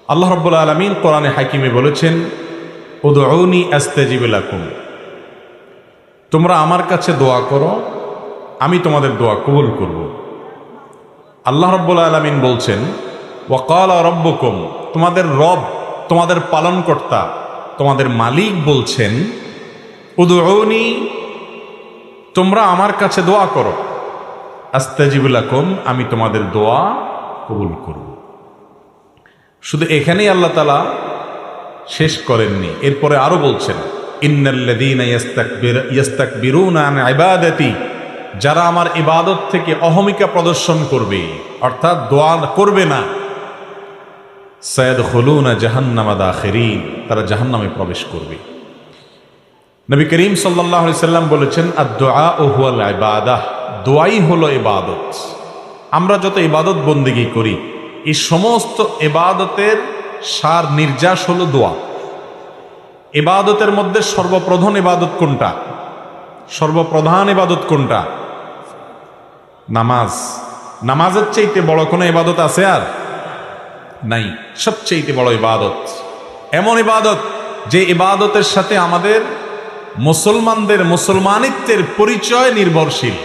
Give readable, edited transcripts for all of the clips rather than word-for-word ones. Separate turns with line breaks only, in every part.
আল্লাহ রাব্বুল আলামিন কোরআনে হাকিমে বলেছেন, উদউনি আস্তাজিব লাকুম, তোমরা আমার কাছে দোয়া করো, আমি তোমাদের দোয়া কবুল করব। আল্লাহ রাব্বুল আলামিন বলছেন, ওয়াকালা রাব্বুকুম, তোমাদের রব, তোমাদের পালনকর্তা, তোমাদের মালিক বলছেন, উদউনি, তোমরা আমার কাছে দোয়া করো, আস্তাজিব লাকুম, আমি তোমাদের দোয়া কবুল করব। শুধু এখানেই আল্লাহ তাআলা শেষ করেননি, এরপরে আরো বলছেন, ইন্নাল্লাযীনা ইস্তাকবিরুনা আন ইবাদাতি, যারা আমার ইবাদত থেকে অহমিকা প্রদর্শন করবে, অর্থাৎ দোয়া করবে না, সায়াদখুলুনা জাহান্নামা দাখিরিন, তারা জাহান্নামে প্রবেশ করবে। নবী করিম সাল্লাল্লাহু আলাইহি সাল্লাম বলেছেন, আদ-দুআউ হুয়াল ইবাদাহ, দোয়াই হলো ইবাদত। আমরা যত ইবাদত বন্দেগী করি, এই সমস্ত ইবাদতের সার নির্যাস হলো দোয়া। ইবাদতের মধ্যে সর্বপ্রধান ইবাদত কোনটা? সর্বপ্রধান ইবাদত কোনটা? নামাজ। নামাজের চাইতে বড় কোনো ইবাদত আছে আর নাই। সবচেয়ে বড় ইবাদত, এমন ইবাদত যে ইবাদতের সাথে আমাদের মুসলমানদের মুসলমানিত্বের পরিচয় নির্ভরশীল।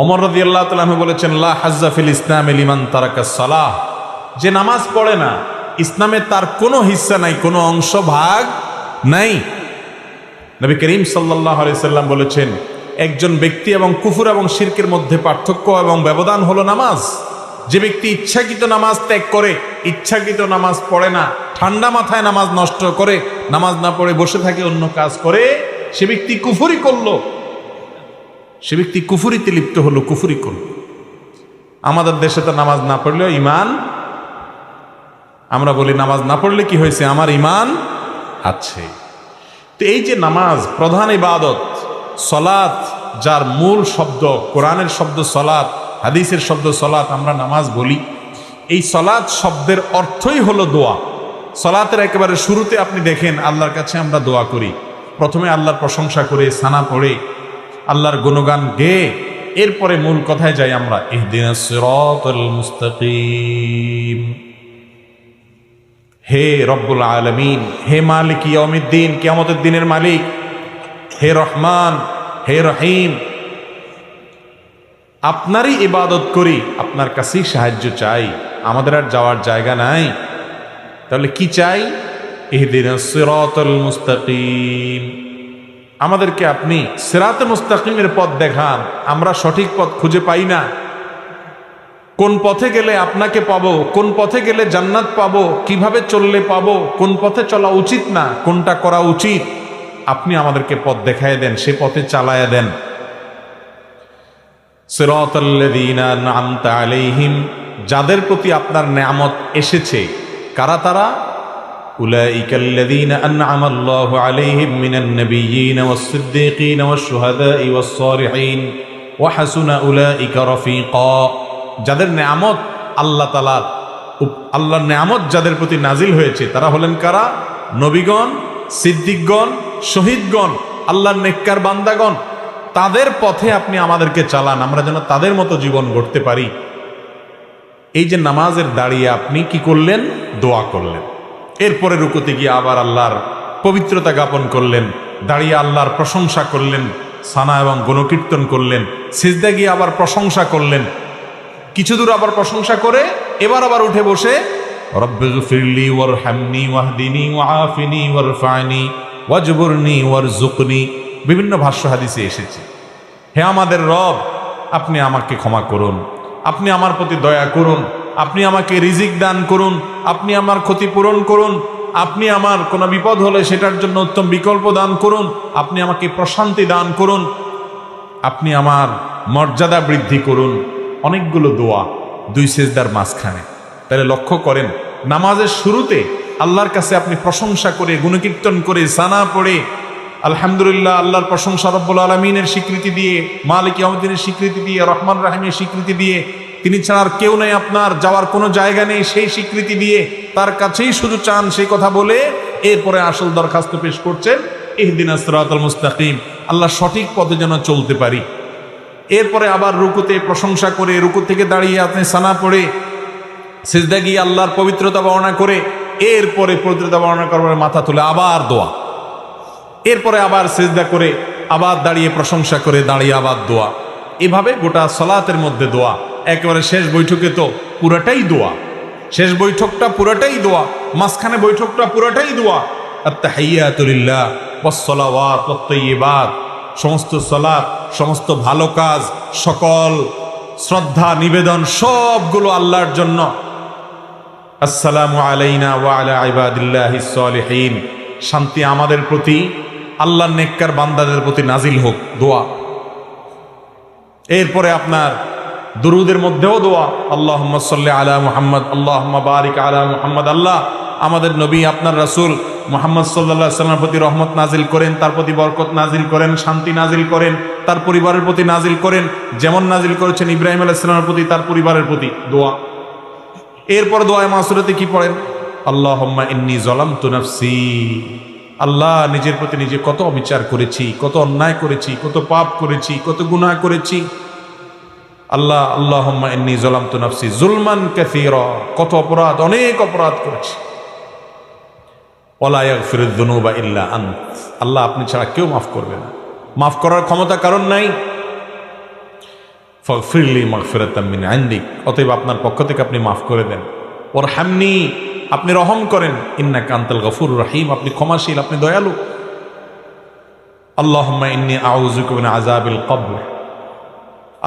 ওমর রাদিয়াল্লাহু তাআলা আনহু বলেছেন, লা হাজ্জা ফিল ইসলাম লিমান তারাকা সালাহ, যে নামাজ পড়ে না, ইসলামে তার কোনো হিস্সা নাই, কোনো অংশ ভাগ নাই। নবী করিম সাল্লাল্লাহু আলাইহি সাল্লাম বলেছেন, একজন ব্যক্তি এবং কুফর এবং শিরকের মধ্যে পার্থক্য এবং ব্যবধান হলো নামাজ। যে ব্যক্তি ইচ্ছাকৃত নামাজ ত্যাগ করে, ইচ্ছাকৃত নামাজ পড়ে না, ঠান্ডা মাথায় নামাজ নষ্ট করে, নামাজ না পড়ে বসে থাকে, অন্য কাজ করে, সে ব্যক্তি কুফরি করলো, সে ব্যক্তি কুফরিতে লিপ্ত হলো, কুফরি করলো। আমাদের দেশে তো নামাজ না পড়লেও ইমান, আমরা বলি নামাজ না পড়লে কি হয়েছে, আমার ইমান আছে। তো এই যে নামাজ প্রধান ইবাদত, সলাত, যার মূল শব্দ কোরআনের শব্দ সলাত, হাদিসের শব্দ সলাত, আমরা নামাজ বলি, এই সলাত শব্দের অর্থই হলো দোয়া। সলাতের একেবারে শুরুতে আপনি দেখেন আল্লাহর কাছে আমরা দোয়া করি, প্রথমে আল্লাহর প্রশংসা করে, সানা পড়ে, আল্লাহর গুণগান গেয়ে, এরপরে মূল কথায় যাই আমরা, ইহদিনাস সিরাতাল মুস্তাকিম। হে রব্বুল আলামিন, হে মালিক ইয়াউমিদ্দিন, কিয়ামতের দিনের মালিক, হে রহমান, হে রহিম, আপনারই ইবাদত করি, আপনার কাছেই সাহায্য চাই, আমাদের আর যাওয়ার জায়গা নাই। তাহলে কি চাই? ইহদিনাস সিরাতাল মুস্তাকিম, আমাদেরকে আপনি সিরাতে মুস্তাকিমের পথ দেখান। আমরা সঠিক পথ খুঁজে পাই না, কোন পথে গেলে আপনাকে পাবো, কোন পথে গেলে জান্নাত পাবো, কিভাবে চললে পাবো, কোন পথে চলা উচিত না, কোনটা করা উচিত, আপনি আমাদেরকে পথ দেখায় দেন, সে পথে চালায়া দেন। সিরাতাল্লাযীনা আন'আমতা আলাইহিম, যাদের প্রতি আপনার নেয়ামত এসেছে, কারা তারা? উলাইকাল্লাযীনা আন'আমাল্লাহু আলাইহিম মিনান নাবিয়্যিনা ওয়াস-সিদ্দীকিনা ওয়াশ-শুহাদা'i ওয়াস-সালিহিন ওয়া হাসুনা উলাইকা রাফীকা, যাদের নেয়ামত আল্লাহ তাআলার, আল্লাহর নেয়ামত যাদের প্রতি নাজিল হয়েছে, তারা হলেন কারা? নবীগণ, সিদ্দিকগণ, শহীদগণ, আল্লাহর নেককার বান্দাগণ। তাদের পথে আপনি আমাদেরকে চালান, আমরা যেন তাদের মতো জীবন গড়তে পারি। এই যে নামাজের দাঁড়িয়ে আপনি কি করলেন? দোয়া করলেন। এরপরে রুকুতে গিয়ে আবার আল্লাহর পবিত্রতা জ্ঞাপন করলেন, দাঁড়িয়ে আল্লাহর প্রশংসা করলেন, সানা এবং গুণকীর্তন করলেন, সিজদা গিয়ে আবার প্রশংসা করলেন, কিছু দূর আবার প্রশংসা করে এবার আবার উঠে বসে রব্বিগফিরলি ওয়ারহামনি ওয়াহদিনি ওয়াআফিনি ওয়ারফা'নি ওয়াজবুরনি ওয়ারযুকনি, বিভিন্ন ভাষ্য হাদিসে এসেছে, হে আমাদের রব, আপনি আমাকে ক্ষমা করুন, আপনি আমার প্রতি দয়া করুন, আপনি আমাকে রিজিক দান করুন, আপনি আমার ক্ষতি পূরণ করুন, আপনি আমার কোনো বিপদ হলে সেটার জন্য উত্তম বিকল্প দান করুন, আপনি আমাকে প্রশান্তি দান করুন, আপনি আমার মর্যাদা বৃদ্ধি করুন। অনেকগুলো দোয়া দুই সেজদার মাঝখানে। তাহলে লক্ষ্য করেন, নামাজের শুরুতে আল্লাহর কাছে আপনি প্রশংসা করে, গুণকীর্তন করে, সানা পড়ে, আলহামদুলিল্লাহ, আল্লাহর প্রশংসা, রব্বুল আলামিনের স্বীকৃতি দিয়ে, মালিক ইয়াউমিদ্দিনের স্বীকৃতি দিয়ে, রহমান রাহিমের স্বীকৃতি দিয়ে, তিনি ছাড়া আর কেউ নেই, আপনার যাওয়ার কোনো জায়গা নেই, সেই স্বীকৃতি দিয়ে তার কাছেই শুধু চান, সেই কথা বলে এরপরে আসল দরখাস্ত পেশ করছেন, ইহদিনাস সিরাতাল মুস্তাকিম, আল্লাহ সঠিক পথে যেন চলতে পারি। এরপরে আবার রুকুতে প্রশংসা করে, রুকু থেকে দাঁড়িয়ে আপনি সানা পড়ে সিজদা গিয়ে আল্লাহর পবিত্রতা বর্ণনা করে এরপরে পবিত্রতা বর্ণনা করবার মাথা তুলে আবার দোয়া, এরপরে আবার সিজদা করে আবার দাঁড়িয়ে প্রশংসা করে দাঁড়িয়ে আবার দোয়া। এভাবে গোটা সালাতের মধ্যে দোয়া। একেবারে শেষ বৈঠকে তো পুরাটাই দোয়া, শেষ বৈঠকটা পুরাটাই দোয়া, মাঝখানে বৈঠকটা পুরাটাই দোয়া। আত-তাহিয়াতু লিল্লাহ ওয়াস-সালাওয়াত ওয়াত-তাইয়্যিবাত, সমস্ত সালাত, সমস্ত ভালো কাজ, সকল শ্রদ্ধা নিবেদন সবগুলো আল্লাহর জন্য। আসসালামু আলাইনা ওয়া আলা ইবাদিল্লাহিস সালিহিন, শান্তি আমাদের প্রতি, আল্লাহর নেককার বান্দাদের প্রতি নাজিল হোক, দোয়া। এরপরে আপনার দুরুদের মধ্যেও দোয়া, আল্লাহুম্মা সাল্লি আলা মুহাম্মদ, আল্লাহুম্মা বারিক আলা মুহাম্মদ। আল্লাহ আমাদের নবী আপনার রাসূল মুহাম্মদ সাল্লাল্লাহু আলাইহি ওয়াসাল্লামের প্রতি রহমত নাজিল করেন, তার প্রতি বরকত নাজিল করেন, শান্তি নাজিল করেন, তার পরিবারের প্রতি নাজিল করেন, যেমন নাজিল করেছেন ইব্রাহিম আলাইহিস সালামের প্রতি, তার পরিবারের প্রতি, দোয়া। এরপর দোয়ায়ে মাসুরাতে কি পড়েন? আল্লাহুম্মা ইন্নী যালামতু নাফসি, আল্লাহ নিজের প্রতি নিজে কত অবিচার করেছি, কত অন্যায় করেছি, কত পাপ করেছি, কত গুনাহ করেছি। আল্লাহ আল্লাহুম্মা ইন্নী যালামতু নাফসি যুলমান কাসীরা, কত অপরাধ, অনেক অপরাধ করেছি। ওয়ালা ইয়াগফিরুয যুনুবা ইল্লা আনত, আল্লাহ আপনি ছাড়া কেউ মাফ করবে না, মাফ করার ক্ষমতা কারণ নাই। ফাগফিরলি মাগফিরাতাম মিন ইনদিক, অতএব আপনার পক্ষ থেকে আপনি মাফ করে দেন। ওয়ারহামনি, আপনি রহম করেন। ইন্নাকা আনতাল গফুরুর রহিম, আপনি ক্ষমাশীল, আপনি দয়ালু। আল্লাহুম্মা ইন্নী আউযুকা মিন আযাবিল কবর,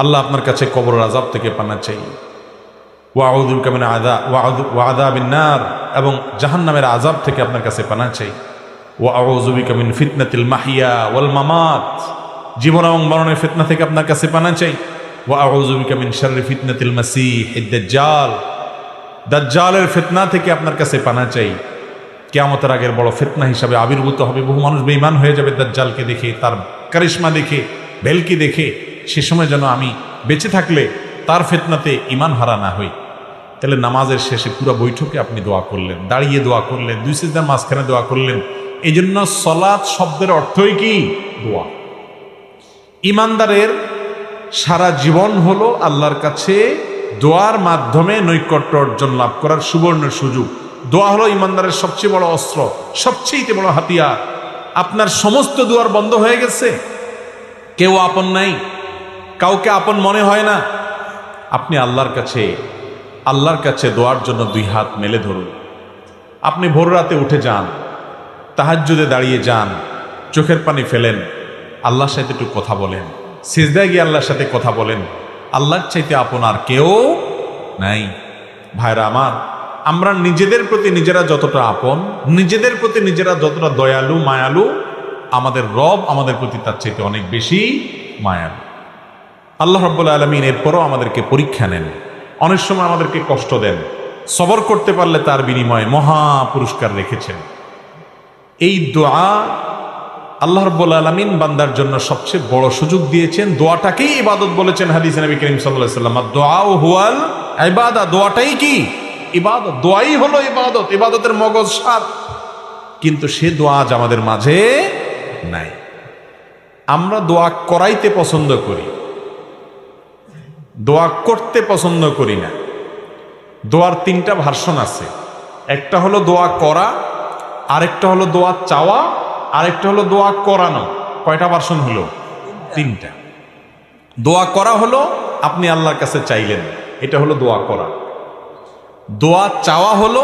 আল্লাহ আপনার কাছে কবরের আযাব থেকে পানা চাই। ওয়া আউযু বিকা মিন আযাবিন নার, এবং জাহান্নামের আযাব থেকে আপনার কাছে পানা চাই। ওয়া আউযু বিকা মিন ফিতনাতিল মাহইয়া ওয়াল মামাত, জীবন এবং মরণের ফিতনা থেকে আপনার কাছে পানা চাই। ওয়া আউযু বিকা মিন শাররি ফিতনাতিল মাসীহিদ দাজ্জাল, দাজ্জালের ফিতনা থেকে আপনার কাছে পানা চাই। কিয়ামতের আগের বড় ফিতনা হিসাবে আবির্ভূত হবে, বহু মানুষ বেঈমান হয়ে যাবে দাজ্জালকে দেখে, তার কারিশমা দেখে, ভেলকি দেখে। সে সময় যেন আমি বেঁচে থাকলে তার ফিতনাতে ঈমান হারা না হই। তাহলে নামাজের শেষে পুরো বৈঠকে আপনি দোয়া করলেন, দাঁড়িয়ে দোয়া করলেন, দুই সিজদার মাঝখানে দোয়া করলেন। এই জন্য সালাত শব্দের অর্থই কি? দোয়া। ঈমানদারের সারা জীবন হলো আল্লাহর কাছে দোয়ার মাধ্যমে নৈকট্য অর্জন লাভ করার সুবর্ণ সুযোগ। দোয়া হলো ঈমানদারের সবচেয়ে বড় অস্ত্র, সবচেয়ে বড় হাতিয়ার। আপনার সমস্ত দুয়ার বন্ধ হয়ে গেছে, কেউ আপন নাই, কাউকে আপন মনে হয় না, আপনি আল্লাহর কাছে দোয়ার জন্য দুই হাত মেলে ধরুন। আপনি ভোর রাতে উঠে যান, তাহাজ্জুদে দাঁড়িয়ে যান, চোখের পানি ফেলেন, আল্লাহর সাথে একটু কথা বলেন, সিজদায় গিয়ে আল্লাহর সাথে কথা বলেন। আল্লাহর চাইতে আপন আর কেউ নাই। ভাইরা আমার, আমরা নিজেদের প্রতি নিজেরা যতটা আপন, নিজেদের প্রতি নিজেরা যতটা দয়ালু মায়ালু, আমাদের রব আমাদের প্রতি তার চাইতে অনেক বেশি মায়ালু। আল্লাহ রাব্বুল আলামিন এরপরও আমাদেরকে পরীক্ষা নেন, অনেক সময় আমাদেরকে কষ্ট দেন। সবর করতে পারলে তার বিনিময়ে মহা পুরস্কার রেখেছেন। এই দোয়া আল্লাহ রাব্বুল আলামিন বান্দার জন্য সবচেয়ে বড় সুযোগ দিয়েছেন। দোয়াটাকেই ইবাদত বলেছেন হাদিসে নবী করিম সাল্লাল্লাহু আলাইহি ওয়াসাল্লাম, দুআউ হুয়াল ইবাদা, দোয়াটাই কি? ইবাদত। দোয়াই হলো ইবাদত, ইবাদতের মগজ সার। কিন্তু সে দোয়া আজ আমাদের মাঝে নাই। আমরা দোয়া করাইতে পছন্দ করি, দোয়া করতে পছন্দ করি না। দোয়ার তিনটা ভার্সন আছে, একটা হলো দোয়া করা, আরেকটা হলো দোয়া চাওয়া, আরেকটা হলো দোয়া করানো। কয়টা ভার্সন হলো? তিনটা। দোয়া করা হলো আপনি আল্লাহর কাছে চাইলেন, এটা হলো দোয়া করা। দোয়া চাওয়া হলো,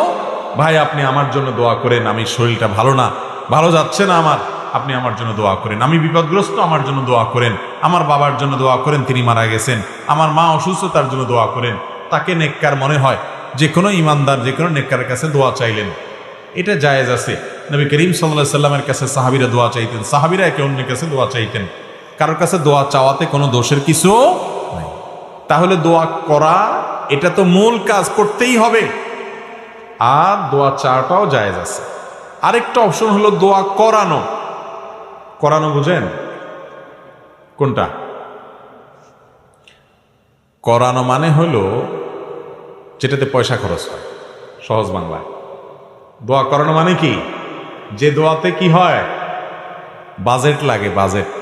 ভাই আপনি আমার জন্য দোয়া করেন, আমি শরীরটা ভালো না, ভালো যাচ্ছে না আমার, আপনি আমার জন্য দোয়া করেন। আমি বিপদগ্রস্ত, আমার জন্য দোয়া করেন। আমার বাবার জন্য দোয়া করেন, তিনি মারা গেছেন। আমার মা অসুস্থ, তার জন্য দোয়া করেন। তাকে নেককার মনে হয়, যে কোনো ইমানদার যে কোনো নেককারের কাছে দোয়া চাইলেন, এটা জায়েজ আছে। নবী করিম সাল্লাল্লাহু আলাইহি সাল্লামের কাছে সাহাবীরা দোয়া চাইতেন, সাহাবীরা একে অন্যের কাছে দোয়া চাইতেন। কারোর কাছে দোয়া চাওয়াতে কোনো দোষের কিছু নাই। তাহলে দোয়া করা এটা তো মূল কাজ, করতেই হবে। আর দোয়া চাওয়াটাও জায়েজ আছে। আরেকটা অপশন হলো দোয়া করানো। করানো বুঝেন কোনটা? করানো মানে হলো যেটাতে পয়সা খরচ হয়, সহজ বাংলায়। দোয়া করানো মানে কি? যে দোয়াতে কি হয়? বাজেট লাগে, বাজেট।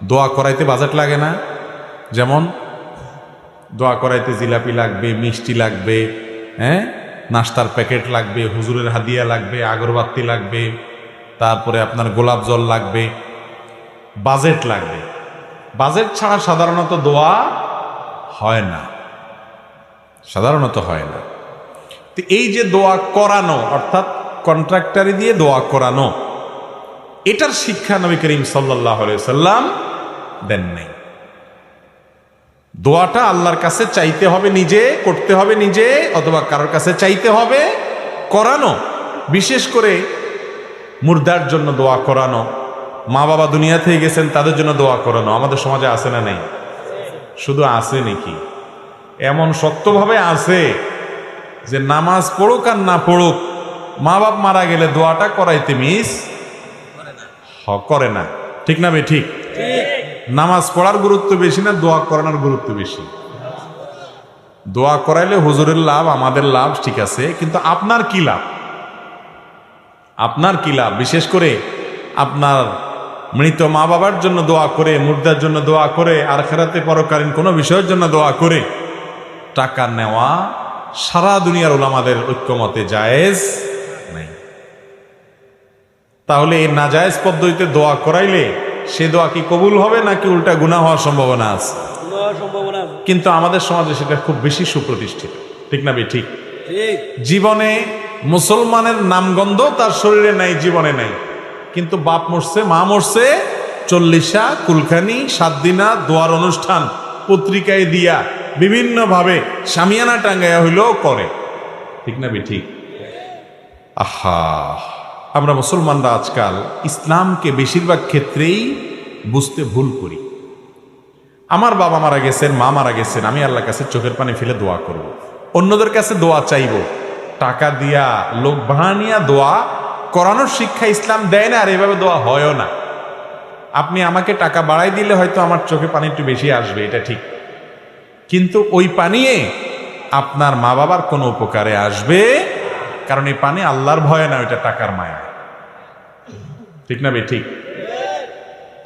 দোয়া করাইতে বাজেট লাগে না? যেমন দোয়া করাইতে জিলাপি লাগবে, মিষ্টি লাগবে, হ্যাঁ, নাস্তার প্যাকেট লাগবে, হুজুরের হাদিয়া লাগবে, আগরবাতি লাগবে, তারপরে আপনার গোলাপ জল লাগবে, বাজেট লাগবে। বাজেট ছাড়া সাধারণত দোয়া হয় না, সাধারণত হয় না। তো এই যে দোয়া করানো, অর্থাৎ কন্ট্রাক্টারি দিয়ে দোয়া করানো, এটার শিক্ষা নবী করিম সাল্লাল্লাহু আলাইহি সাল্লাম দেন নাই। দোয়াটা আল্লাহর কাছে চাইতে হবে নিজে, করতে হবে নিজে, অথবা কারোর কাছে চাইতে হবে, করানো। বিশেষ করে মুর্দার জন্য দোয়া করানো, মা বাবা দুনিয়া থেকে গেছেন তাদের জন্য দোয়া করানো আমাদের সমাজে আছে না নেই? শুধু আছে নাকি? এমন সত্যভাবে আছে যে নামাজ পড়ুক আর না পড়ুক, মা বাপ মারা গেলে দোয়াটা করাইতে মিস করে না। ঠিক না বে ঠিক? নামাজ পড়ার গুরুত্ব বেশি না দোয়া করানোর গুরুত্ব বেশি? দোয়া করাইলে হুজুরের লাভ, আমাদের লাভ, ঠিক আছে, কিন্তু আপনার কি লাভ? আপনার কি লাভ? বিশেষ করে আপনার মৃত মা বাবার জন্য দোয়া করে, মুর্দার জন্য দোয়া করে, আর আখিরাতে পরকালীন কোনো বিষয়ের জন্য দোয়া করে টাকা নেওয়া সারা দুনিয়ার উলামাদের ঐক্যমতে জায়েজ নাই। তাহলে এই নাজায়েজ পদ্ধতিতে দোয়া করাইলে সে দোয়া কি কবুল হবে নাকি উল্টা গুনাহ হওয়ার সম্ভাবনা আছে? কিন্তু আমাদের সমাজে সেটা খুব বেশি সুপ্রতিষ্ঠিত। ঠিক না বে ঠিক? জীবনে মুসলমানের নামগন্ধ তার শরীরে নাই, জীবনে নাই, কিন্তু বাপ মরছে, মা মরছে, চল্লিশা, কুলখানি, 7 দিনা, দোয়ার অনুষ্ঠান পত্রিকায় দিয়া বিভিন্নভাবে শামিয়ানা টাঙ্গাইয়া হইলেও করে। ঠিক না বে ঠিক? আহা, আমরা মুসলমানরা আজকাল ইসলামকে বেশিরভাগ ক্ষেত্রেই বুঝতে ভুল করি। আমার বাবা মারা গেছেন, মা মারা গেছেন, আমি আল্লাহর কাছে চোখের পানি ফেলে দোয়া করব। অন্যদের কাছে দোয়া চাইব, টাকা দিয়া, লোক ভাড়া নিয়া দোয়া করানোর শিক্ষা ইসলাম দেয় না, আর এভাবে দোয়া হয়ও না। আপনি আমাকে টাকা বাড়াই দিলে হয়তো আমার চোখে পানি একটু বেশি আসবে, এটা ঠিক, কিন্তু ওই পানিয়ে আপনার মা বাবার কোনো উপকারে আসবে, কারণ এই পানি আল্লাহর ভয়ে না, ওইটা টাকার মায়া। ঠিক না বে ঠিক?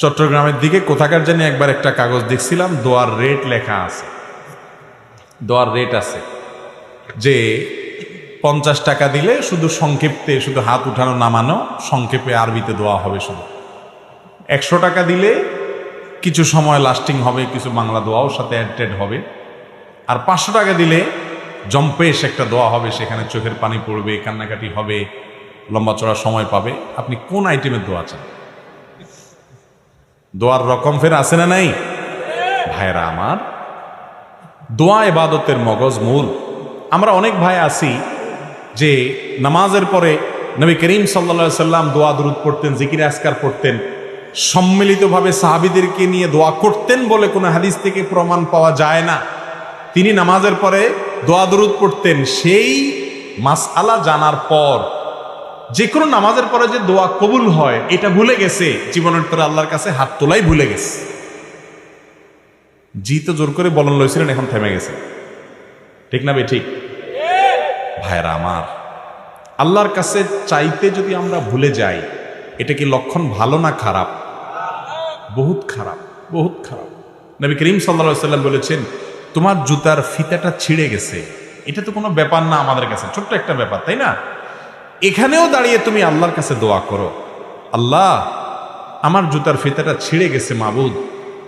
চট্টগ্রামের দিকে কোথাকার জানি একবার একটা কাগজ দেখছিলাম, দোয়ার রেট লেখা আছে, দোয়ার রেট আছে যে 50 টাকা দিলে শুধু সংক্ষেপে, শুধু হাত উঠানো নামানো, সংক্ষেপে আরবিতে দোয়া হবে শুধু। 100 টাকা দিলে কিছু সময় লাস্টিং হবে, কিছু বাংলা দোয়াও সাথে অ্যাডেড হবে। আর 500 টাকা দিলে জম্পেশ একটা দোয়া হবে, সেখানে চোখের পানি পড়বে, কান্নাকাটি হবে, লম্বা চড়া সময় পাবে। আপনি কোন আইটেমের দোয়া চান? দোয়ার রকম ফের আছে না নাই? ভাইরা আমার, দোয়া ইবাদতের মগজ মূল। আমরা অনেক ভাই আছি যে নামাজের পরে নবী করিম সাল্লাল্লাহু আলাইহি সাল্লাম দোয়া দুরূদ পড়তেন, জিকির আজকার পড়তেন, সম্মিলিতভাবে সাহাবীদেরকে নিয়ে দোয়া করতেন বলে কোনো হাদিস থেকে প্রমাণ পাওয়া যায় না। তিনি নামাজের পরে দোয়া দুরূদ পড়তেন। সেই মাসআলা জানার পর যে কোনো নামাজের পরে যে দোয়া কবুল হয় এটা ভুলে গেছে, জীবনের তোরা আল্লাহর কাছে হাত তোলাই ভুলে গেছে। জি তো জোর করে বলন লইছিলেন, এখন থেমে গেছে। ঠিক না বে ঠিক? ভাইরা আমার, আল্লাহর কাছে চাইতে যদি আমরা ভুলে যাই, এটা কি লক্ষণ ভালো না খারাপ? বহুত খারাপ, বহুত খারাপ। নবী করিম সাল্লাল্লাহু আলাইহি সাল্লাম বলেছেন, তোমার জুতার ফিতাটা ছিঁড়ে গেছে, এটা তো কোনো ব্যাপার না আমাদের কাছে, ছোট্ট একটা ব্যাপার, তাই না? এখানেও দাঁড়িয়ে তুমি আল্লাহর কাছে দোয়া করো, আল্লাহ আমার জুতার ফিতাটা ছিঁড়ে গেছে মাবুদ,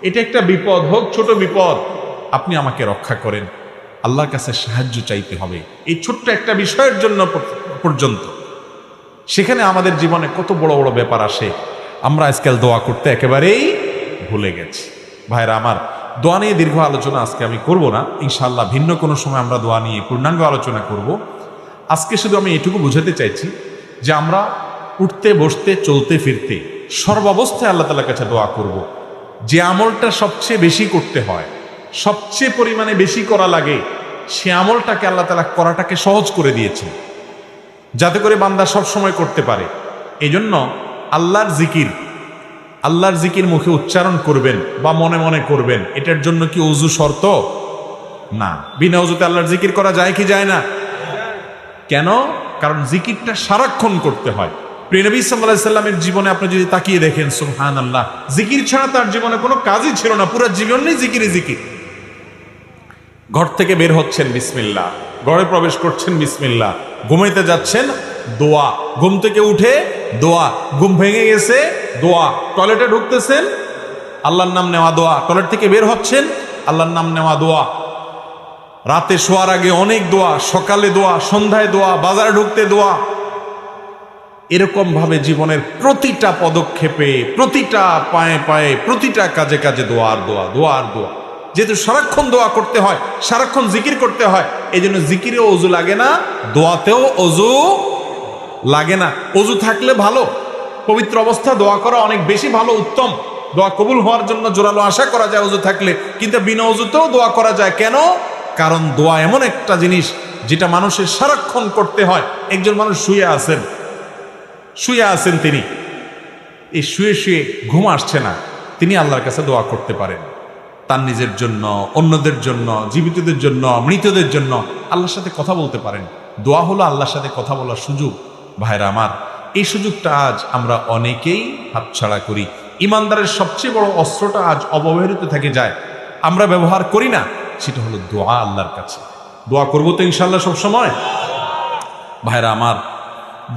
এটা একটা বিপদ, হোক ছোট বিপদ, আপনি আমাকে রক্ষা করেন। আল্লাহর কাছে সাহায্য চাইতে হবে এই ছোট্ট একটা বিষয়ের জন্য পর্যন্ত। সেখানে আমাদের জীবনে কত বড় বড় ব্যাপার আসে, আমরা আজকাল দোয়া করতে একেবারেই ভুলে গেছি। ভাইরা আমার, দোয়া নিয়ে দীর্ঘ আলোচনা আজকে আমি করব না, ইনশাআল্লাহ ভিন্ন কোনো সময় আমরা দোয়া নিয়ে পূর্ণাঙ্গ আলোচনা করব। আজকে শুধু আমি এটুকু বুঝাতে চাইছি যে আমরা উঠতে বসতে চলতে ফিরতে সর্বাবস্থায় আল্লাহ তাআলার কাছে দোয়া করব। যে আমলটা সবচেয়ে বেশি করতে হয়, সবচেয়ে পরিমাণে বেশি করা লাগে, সে আমলটাকে আল্লাহ তাআলা করাটাকে সহজ করে দিয়েছেন, যাতে করে বান্দা সব সময় করতে পারে। এই জন্য আল্লাহর জিকির মুখে উচ্চারণ করবেন বা মনে মনে করবেন, এটার জন্য কি ওযু শর্ত? না। বিনা ওযুতে আল্লাহর জিকির করা যায় কি যায় না? কেন? কারণ জিকিরটা সারাক্ষণ করতে হয়। প্রিয় নবী সাল্লাল্লাহু আলাইহি সাল্লামের জীবনে আপনি যদি তাকিয়ে দেখেন, সুবহানাল্লাহ, জিকির ছাড়া তার জীবনে কোনো কাজই ছিল না, পুরো জীবনই জিকিরে জিকির। ঘর থেকে বের হচ্ছেন বিসমিল্লাহ, ঘরে প্রবেশ করছেন বিসমিল্লাহ, ঘুমাইতে যাচ্ছেন দোয়া, ঘুম থেকে উঠে দোয়া, ঘুম ভেঙে গেছে দোয়া, টয়লেটে ঢুকতেছেন আল্লাহর নাম নেওয়া দোয়া, টয়লেট থেকে বের হচ্ছেন আল্লাহর নাম নেওয়া দোয়া, রাতে শোয়ার আগে অনেক দোয়া, সকালে দোয়া, সন্ধ্যায় দোয়া, বাজারে ঢুকতে দোয়া। এরকম ভাবে জীবনের প্রতিটা পদক্ষেপে, প্রতিটা পায়ে পায়ে, প্রতিটা কাজে কাজে দোয়া আর দোয়া, দোয়া আর দোয়া। যেহেতু সারাক্ষণ দোয়া করতে হয়, সারাক্ষণ জিকির করতে হয়, এই জন্য জিকিরেও অজু লাগে না, দোয়াতেও অজু লাগে না। অজু থাকলে ভালো, পবিত্র অবস্থা দোয়া করা অনেক বেশি ভালো, উত্তম। দোয়া কবুল হওয়ার জন্য জোরালো আশা করা যায় অজু থাকলে, কিন্তু বিনা অজুতেও দোয়া করা যায়। কেন? কারণ দোয়া এমন একটা জিনিস যেটা মানুষের সারাক্ষণ করতে হয়। একজন মানুষ শুয়ে আছেন, তিনি এই শুয়ে শুয়ে ঘুম আসছে না, তিনি আল্লাহর কাছে দোয়া করতে পারেন, তার নিজের জন্য, অন্যদের জন্য, জীবিতদের জন্য, মৃতদের জন্য আল্লাহর সাথে কথা বলতে পারেন। দোয়া হলো আল্লাহর সাথে কথা বলার সুযোগ। ভাইরা আমার, এই সুযোগটা আজ আমরা অনেকেই হাতছাড়া করি। ইমানদারের সবচেয়ে বড় অস্ত্রটা আজ অবহেলিত থেকে যায়, আমরা ব্যবহার করি না, সেটা হলো দোয়া। আল্লাহর কাছে দোয়া করবো তো ইনশাল্লাহ সব সময়। ভাইরা আমার,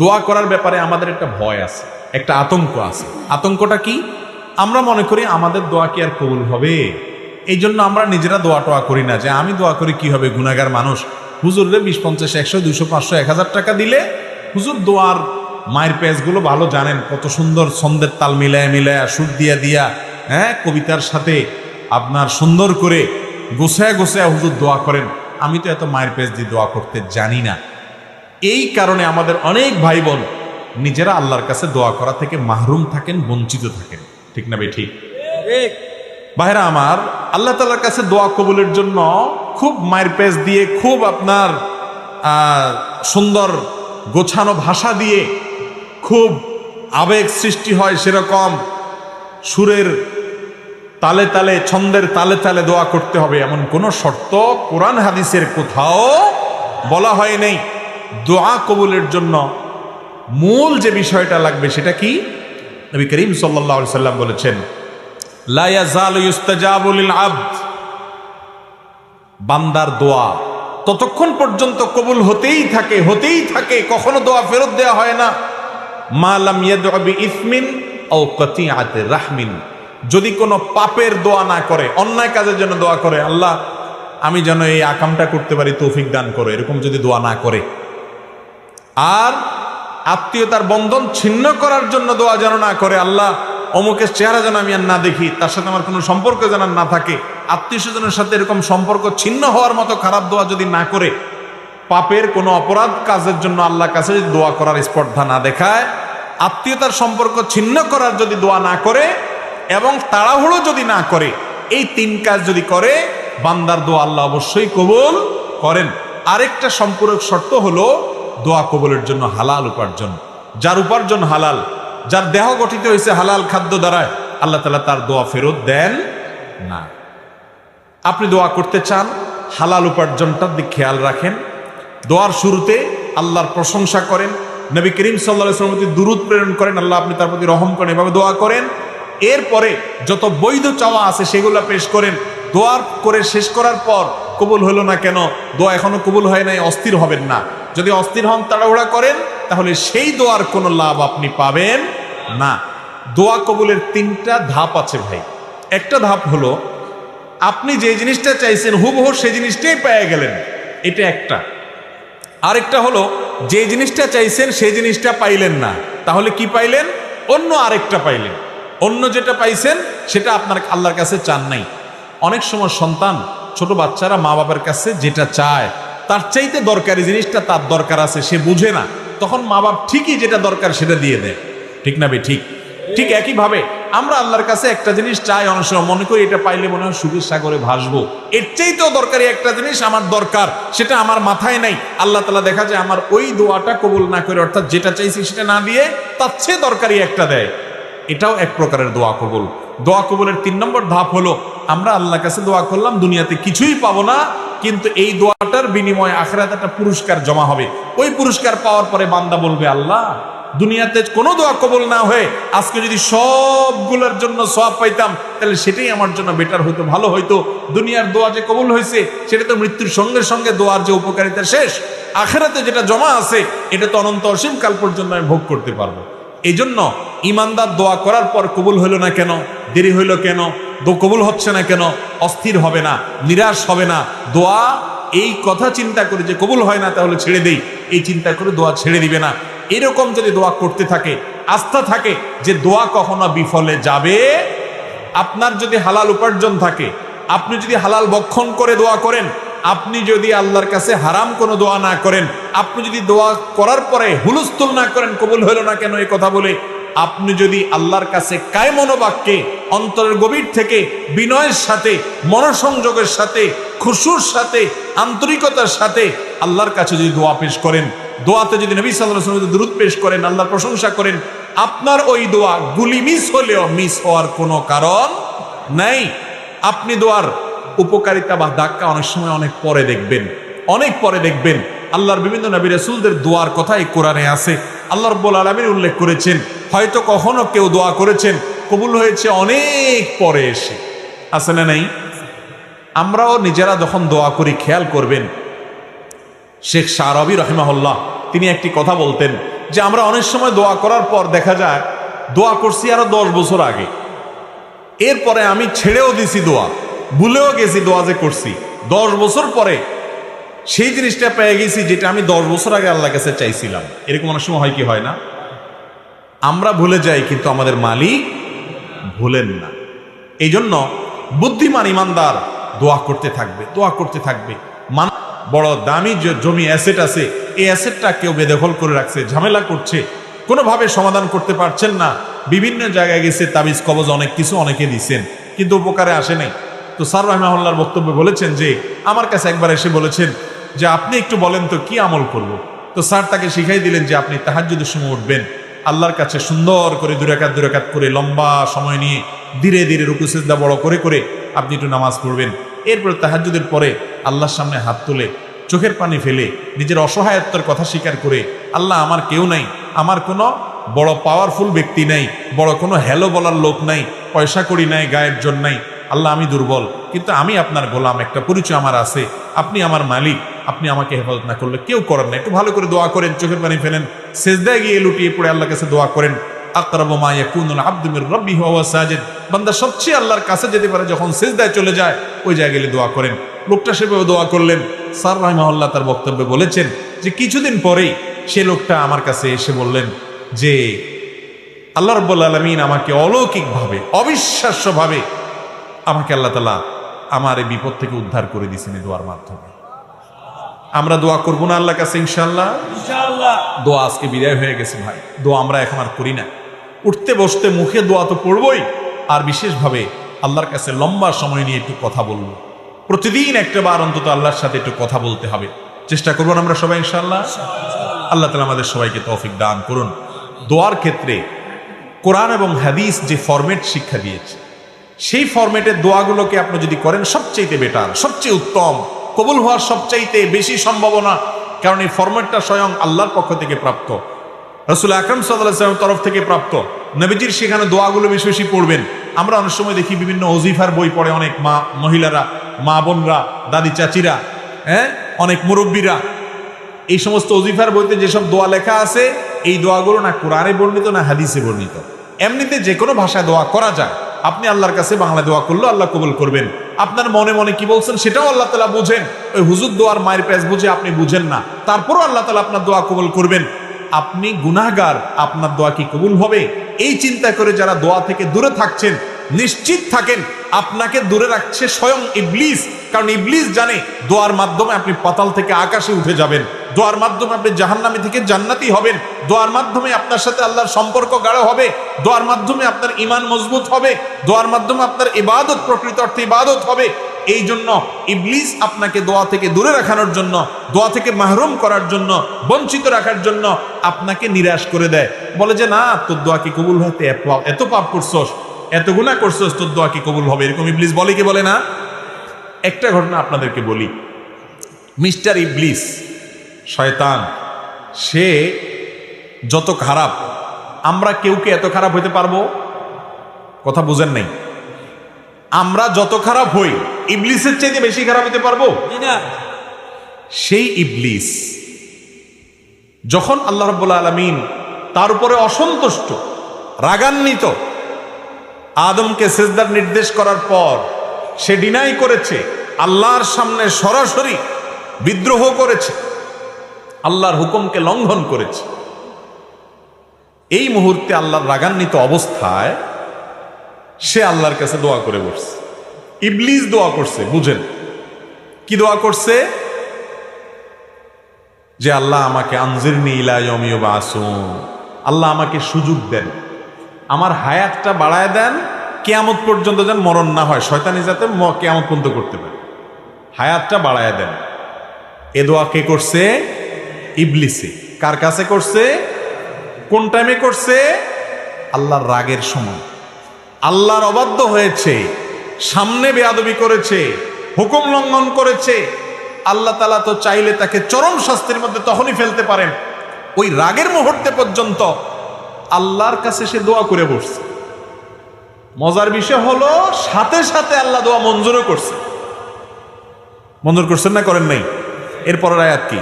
দোয়া করার ব্যাপারে আমাদের একটা ভয় আছে, একটা আতঙ্ক আছে। আতঙ্কটা কি? আমরা মনে করি আমাদের দোয়া কি আর কবুল হবে, এই জন্য আমরা নিজেরা দোয়া টোয়া করি না, যে আমি দোয়া করি কি হবে, গুনাহগার মানুষ, হুজুরে 20, 50, 100, 200, 500, 1000 টাকা দিলে হুজুর দোয়ার মায়ের পেজগুলো ভালো জানেন, কত সুন্দর ছন্দের তাল মিলায় মিলায়, সুর দিয়া হ্যাঁ, কবিতার সাথে আপনার সুন্দর করে গোছায় হুজুর দোয়া করেন। আমি তো এত মায়ের পেজ দিয়ে দোয়া করতে জানি না। এই কারণে আমাদের অনেক ভাই বোন নিজেরা আল্লাহর কাছে দোয়া করা থেকে মাহরুম থাকেন, বঞ্চিত থাকেন। ঠিক না বে ঠিক? ভাইরা আমার, আল্লাহ তাআলার কাছে দোয়া কবুলের জন্য খুব মায়ের পেজ দিয়ে, খুব আপনার সুন্দর গোছানো ভাষা দিয়ে, খুব আবেগ সৃষ্টি হয় সেরকম সুরের তালে তালে, ছন্দের তালে তালে দোয়া করতে হবে, এমন কোন শর্ত কোরআন হাদিসের কোথাও বলা হয় নাই। দোয়া কবুলের জন্য মূল যে বিষয়টা লাগবে সেটা কি? নবী করিম সাল্লাল্লাহু আলাইহি সাল্লাম বলেছেন, লা ইয়াজালু ইস্তাজাবু লিল আবদ, বান্দার দোয়া ততক্ষণ পর্যন্ত কবুল হতেই থাকে, কখনো দোয়া ফেরত দেওয়া হয় না। মা লাম ইয়াদউ বিইসমিন আও কাতিআতি রাহমিন, যদি কোনো পাপের দোয়া না করে, অন্যায় কাজের জন্য দোয়া করে, আল্লাহ আমি যেন এই আকামটা করতে পারি তৌফিক দান করো, এরকম যদি দোয়া না করে, আর আত্মীয়তার বন্ধন ছিন্ন করার জন্য দোয়া যেন না করে, আল্লাহ অমুকের চেহারা যেন আমি আর না দেখি, তার সাথে আমার কোনো সম্পর্ক যেন না থাকে, আত্মীয় স্বজনের সাথে এরকম সম্পর্ক ছিন্ন হওয়ার মতো খারাপ দোয়া যদি না করে, পাপের কোনো অপরাধ কাজের জন্য আল্লাহর কাছে যদি দোয়া করার স্পর্ধা না দেখায়, আত্মীয়তার সম্পর্ক ছিন্ন করার যদি দোয়া না করে, এবং তাড়াহুড়ো যদি না করে, এই 3 কাজ যদি করে, বান্দার দোয়া আল্লাহ অবশ্যই কবুল করেন। আরেকটা সম্পূরক শর্ত হলো দোয়া কবুলের জন্য হালাল উপার্জন। যার উপার্জন হালাল, যার দেহ গঠিত হয়েছে হালাল খাদ্য দ্বারায়, আল্লাহ তাআলা তার দোয়া ফেরত দেন না। আপনি দোয়া করতে চান, হালাল উপার্জনটার দিকে খেয়াল রাখেন। দোয়ার শুরুতে আল্লাহর প্রশংসা করেন, নবী করিম সাল্লাল্লাহু আলাইহি ওয়াসাল্লামের প্রতি দুরূদ প্রেরণ করেন, আল্লাহ আপনি তার প্রতি রহম করেন, এভাবে দোয়া করেন। এরপরে যত বৈধ চাওয়া আছে সেগুলো পেশ করেন। দোয়ার করে শেষ করার পর কবুল হলো না কেন, দোয়া এখনো কবুল হয় নাই, অস্থির হবেন না। যদি অস্থির হন, তাড়াহুড়া করেন, তাহলে সেই দোয়ার কোনো লাভ আপনি পাবেন না। দোয়া কবুলের 3টা ধাপ আছে ভাই। একটা ধাপ হলো আপনি যে জিনিসটা চাইছেন হুবহু সেই জিনিসটাই পেয়ে গেলেন, এটা একটা। আরেকটা হলো যে জিনিসটা চাইছেন সেই জিনিসটা পাইলেন না, তাহলে কি পাইলেন? অন্য আরেকটা পাইলেন। অন্য যেটা পাইছেন সেটা আপনার আল্লাহর কাছে চান নাই। অনেক সময় সন্তান, ছোট বাচ্চারা মা বাবার কাছে যেটা চায়, তার চাইতে দরকারি জিনিসটা তার দরকার আছে, সে বুঝে না, তখন মা বাপ ঠিকই যেটা দরকার সেটা দিয়ে দেয়। ঠিক না বে ঠিক? ঠিক একইভাবে আমরা আল্লাহর কাছে একটা জিনিস চাই, অনেক সময় মনে করি এটা পাইলে মনে হয় সুখের সাগরে ভাসবো, এর চাইতেও দরকারি একটা জিনিস আমার দরকার, সেটা আমার মাথায় নাই। আল্লাহ তাআলা দেখা যায় আমার ওই দোয়াটা কবুল না করে, অর্থাৎ যেটা চাইছি সেটা না দিয়ে তার চেয়ে দরকারি একটা দেয়। এটাও এক প্রকারের দোয়া কবুল। দোয়া কবুলের 3 নম্বর ধাপ হলো আমরা আল্লাহর কাছে দোয়া করলাম, দুনিয়াতে কিছুই পাবো না, কিন্তু এই দোয়াটার বিনিময়ে আখিরাতে একটা পুরস্কার জমা হবে। ওই পুরস্কার পাওয়ার পরে বান্দা বলবে, আল্লাহ দুনিয়াতে কোনো দোয়া কবুল না হয়ে আজকে যদি সবগুলোর জন্য সওয়াব পাইতাম তাহলে সেটাই আমার জন্য বেটার হইতো, ভালো হইতো। দুনিয়ার দোয়া যে কবুল হয়েছে সেটা তো মৃত্যুর সঙ্গে সঙ্গে দোয়ার যে উপকারিতা শেষ, আখিরাতে যেটা জমা আছে এটা তো অনন্ত অসীম কাল পর্যন্ত আমি ভোগ করতে পারবো। এই জন্য ইমানদার দোয়া করার পর কবুল হইল না কেন, দেরি হইল কেন, কবুল হচ্ছে না কেন, অস্থির হবে না, নিরাশ হবে না। দোয়া এই কথা চিন্তা করে যে কবুল হয় না তাহলে ছেড়ে দেই, এই চিন্তা করে দোয়া ছেড়ে দিবে না। এরকম যদি দোয়া করতে থাকে, আস্থা থাকে যে দোয়া কখনো বিফলে যাবে। আপনার যদি হালাল উপার্জন থাকে, আপনি যদি হালাল ভক্ষণ করে দোয়া করেন, আপনি যদি আল্লাহর কাছে হারাম কোনো দোয়া না করেন, আপনি যদি দোয়া করার পরে হুলস্থুল না করেন কবুল হলো না কেন এই কথা বলে, আপনি যদি আল্লাহর কাছে কায় মনোবাক্যে অন্তরের গভীর থেকে বিনয়ের সাথে, মনোসংযোগের সাথে, খুশুর সাথে, আন্তরিকতার সাথে আল্লাহর কাছে যদি দোয়া পেশ করেন, দোয়াতে যদি নবী সাল্লাল্লাহু আলাইহি ওয়াসাল্লাম দুরূদ পেশ করেন, আল্লাহর প্রশংসা করেন, আপনার ওই দোয়া গুলি মিস হলেও মিস হওয়ার কোনো কারণ নাই। আপনি দোয়ার উপকারিতা বা ধাক্কা অনেক সময় অনেক পরে দেখবেন, অনেক পরে দেখবেন। আল্লাহর বিভিন্ন নবী রাসূলদের দোয়ার কথা এই কোরআনে আছে। আল্লাহ রাব্বুল আলামিন উল্লেখ করেছেন, হয়তো কখনো কেউ দোয়া করেছেন কবুল হয়েছে অনেক পরে এসে, আছে না নাই? আমরাও নিজেরা যখন দোয়া করি খেয়াল করবেন, শেখ শাহরবি রাহিমাহুল্লাহ তিনি একটি কথা বলতেন যে আমরা অনেক সময় দোয়া করার পর দেখা যায় দোয়া করছি আরো 10 বছর আগে, এরপরে আমি ছেড়েও দিছি দোয়া, ভুলেও গেছি দোয়া যে করছি, 10 বছর পরে সেই জিনিসটা পেয়ে গেছি যেটা আমি 10 বছর আগে আল্লাহর কাছে চাইছিলাম। এরকম অনেক সময় হয় কি হয় না? আমরা ভুলে যাই কিন্তু আমাদের মালিক ভুলেন না। এই জন্য বুদ্ধিমান ইমানদার দোয়া করতে থাকবে, দোয়া করতে থাকবে। বড় দামি যে জমি অ্যাসেট আছে, এই অ্যাসেটটা কেউ বেদখল করে রাখছে, ঝামেলা করছে, কোনোভাবে সমাধান করতে পারছেন না, বিভিন্ন জায়গায় গেছে, তাবিজ কবজ অনেক কিছু অনেকে দিচ্ছেন কিন্তু উপকারে আসে নাই। তো স্যার রাহিমাহুল্লাহর বক্তব্যে বলেছেন যে আমার কাছে একবার এসে বলেছেন যে আপনি একটু বলেন তো কি আমল করব। তো স্যার তাকে শিখাই দিলেন যে আপনি তাহাজ্জুদের সময় উঠবেন, আল্লাহর কাছে সুন্দর করে 2 রাকাত করে লম্বা সময় নিয়ে ধীরে ধীরে রুকু সিজদা বড় করে করে আপনি একটু নামাজ পড়বেন। এরপর তাহাজ্জুদের পরে আল্লাহর সামনে হাত তুলে চোখের পানি ফেলে নিজের অসহায়ত্বের কথা স্বীকার করে, আল্লাহ আমার কেউ নাই, আমার কোনো বড় পাওয়ারফুল ব্যক্তি নাই, বড় কোনো হ্যালো বলার লোক নাই, পয়সা করি নাই, গায়ের জন্য নাই, আল্লাহ আমি দুর্বল, কিন্তু আমি আপনার গোলাম, একটা পরিচয় আমার আছে, আপনি আমার মালিক, আপনি আমাকে হেফাজত না করলে কেউ করেন না। একটু ভালো করে দোয়া করেন, চোখের পানি ফেলেন, সেজদায় গিয়ে লুটিয়ে পড়ে আল্লাহর কাছে দোয়া করেন। আকরাবু মা ইয়াকুনুল আবদু মির রাব্বিহি ওয়া হুয়া সাজিদ, বান্দা সবচেয়ে আল্লাহর কাছে যেতে পারে যখন সেজদায় চলে যায়, ওই জায়গায় গেলে দোয়া করেন। লোকটা সেভাবে দোয়া করলেন। স্যার রাহিমাহুল্লাহ তার বক্তব্যে বলেছেন যে কিছুদিন পরেই সে লোকটা আমার কাছে এসে বললেন যে আল্লাহ রাব্বুল আলামিন আমাকে অলৌকিকভাবে, অবিশ্বাস্যভাবে আমাকে আল্লাহ তাআলা আমার এই বিপদ থেকে উদ্ধার করে দিয়েছেন এই দোয়ার মাধ্যমে। আমরা দোয়া করবো না আল্লাহর কাছে ইনশাআল্লাহ? ইনশাআল্লাহ। দোয়া আজকে বিদায় হয়ে গেছে ভাই, দোয়া আমরা এখন আর করি না। উঠতে বসতে মুখে দোয়া তো পড়বই, আর বিশেষভাবে আল্লাহর কাছে লম্বা সময় নিয়ে একটু কথা বলবো। প্রতিদিন একটা বার অন্তত আল্লাহর সাথে একটু কথা বলতে হবে, চেষ্টা করবো না আমরা সবাই ইনশাআল্লাহ? আল্লাহ তাআলা আমাদের সবাইকে তৌফিক দান করুন। দোয়ার ক্ষেত্রে কোরআন এবং হাদিস যে ফরম্যাট শিক্ষা দিয়েছে, সেই ফরম্যাটের দোয়াগুলোকে আপনি যদি করেন সবচেয়ে বেটার, সবচেয়ে উত্তম, কবুল হওয়ার সবচাইতে বেশি সম্ভাবনা, কারণ এই ফরম্যাটটা স্বয়ং আল্লাহর পক্ষ থেকে প্রাপ্ত, রাসূল আকরাম সাল্লাল্লাহু আলাইহি ওয়াসাল্লামের তরফ থেকে প্রাপ্ত। নবীজির সেখানে দোয়াগুলো বেশি বেশি পড়বেন। আমরা অনেক সময় দেখি বিভিন্ন ওজিফার বই পড়ে অনেক মহিলারা, মা বোনরা, দাদি চাচিরা, অনেক মুরব্বীরা, এই সমস্ত ওজিফার বইতে যেসব দোয়া লেখা আছে, এই দোয়াগুলো না কোরআনে বর্ণিত না হাদিসে বর্ণিত। এমনিতে যে কোনো ভাষায় দোয়া করা যায়। আপনি আল্লাহর কাছে বাংলা দোয়া করলেও আল্লাহ কবুল করবেন। আপনার মনে মনে কি বলছেন সেটাও আল্লাহ তাআলা বুঝেন। ওই হুজুর দোয়ার মায়ের পেজ বুঝে আপনি বুঝেন না, তারপরও আল্লাহ তাআলা আপনার দোয়া কবুল করবেন। আপনি গুনাহগার, আপনার দোয়া কি কবুল হবে? এই চিন্তা করে যারা দোয়া থেকে দূরে থাকছেন, নিশ্চিত থাকেন আপনাকে দূরে রাখছে স্বয়ং ইবলিস। কারণ ইবলিস জানে দোয়ার মাধ্যমে আপনি পাতাল থেকে আকাশে উঠে যাবেন, দোয়ার মাধ্যমে আপনি জাহান্নামী থেকে জান্নাতি হবেন, দোয়ার মাধ্যমে আপনার সাথে আল্লাহর সম্পর্ক গাঢ় হবে, দোয়ার মাধ্যমে আপনার ঈমান মজবুত হবে, দোয়ার মাধ্যমে আপনার ইবাদত প্রকৃত অর্থে ইবাদত হবে। এই জন্য ইবলিস আপনাকে দোয়া থেকে দূরে রাখানোর জন্য, দোয়া থেকে মাহরুম করার জন্য, বঞ্চিত রাখার জন্য আপনাকে নিরাশ করে দেয়। বলে যে না, তোর দোয়া কি কবুল হতে, এত পাপ করছস, এত গুনাহ করছস, তোর দোয়া কি কবুল হবে? এরকম ইবলিস বলে কি বলে না? একটা ঘটনা আপনাদেরকে বলি। মিস্টার ইবলিস, শয়তান, সে যত খারাপ, আমরা কেউ কি এত খারাপ হইতে পারবো? কথা বুঝেন নাই? আমরা যত খারাপ হই ইবলিসের চাইতে বেশি খারাপ হইতে পারবো? সেই ইবলিস যখন আল্লাহ রাব্বুল আলামিন তার উপরে অসন্তুষ্ট, রাগান্বিত, আদমকে সিজদার নির্দেশ করার পর সে ডিনাই করেছে, আল্লাহর সামনে সরাসরি বিদ্রোহ করেছে, আল্লাহর হুকুমকে লঙ্ঘন করেছে। এই মুহূর্তে আল্লাহর রাগান্বিত অবস্থায় সে আল্লাহর কাছে দোয়া করে বসছে। ইবলিস দোয়া করছে, বুঝেন কি দোয়া করছে? যে আল্লাহ আমাকে আনজিরনি ইলা ইয়াউমি ইউবআসুন, আল্লাহ আমাকে সুযোগ দেন, আমার হায়াতটা বাড়ায় দেন, কিয়ামত পর্যন্ত যেন মরণ না হয়, শয়তানি যাতে কিয়ামত পর্যন্ত করতে পারে, হায়াতটা বাড়ায় দেন। এ দোয়া কে করছে? ইবলিসে। কার কাছে করছে? কোন টাইমে করছে? আল্লাহর রাগের সময়। আল্লাহর অবাধ্য হয়েছে, সামনে বেয়াদবি করেছে, হুকুম লঙ্ঘন করেছে। আল্লাহ তাআলা তো চাইলে তাকে চরম শাস্তির মধ্যে তখনই ফেলতে পারেন। ওই রাগের মুহূর্তে পর্যন্ত আল্লাহর কাছে সে দোয়া করে বসছে। মজার বিষয় হলো সাথে সাথে আল্লাহ দোয়া মঞ্জুরও করছে। মঞ্জুর করছেন না করেন নাই? এরপরের আয়াত কি?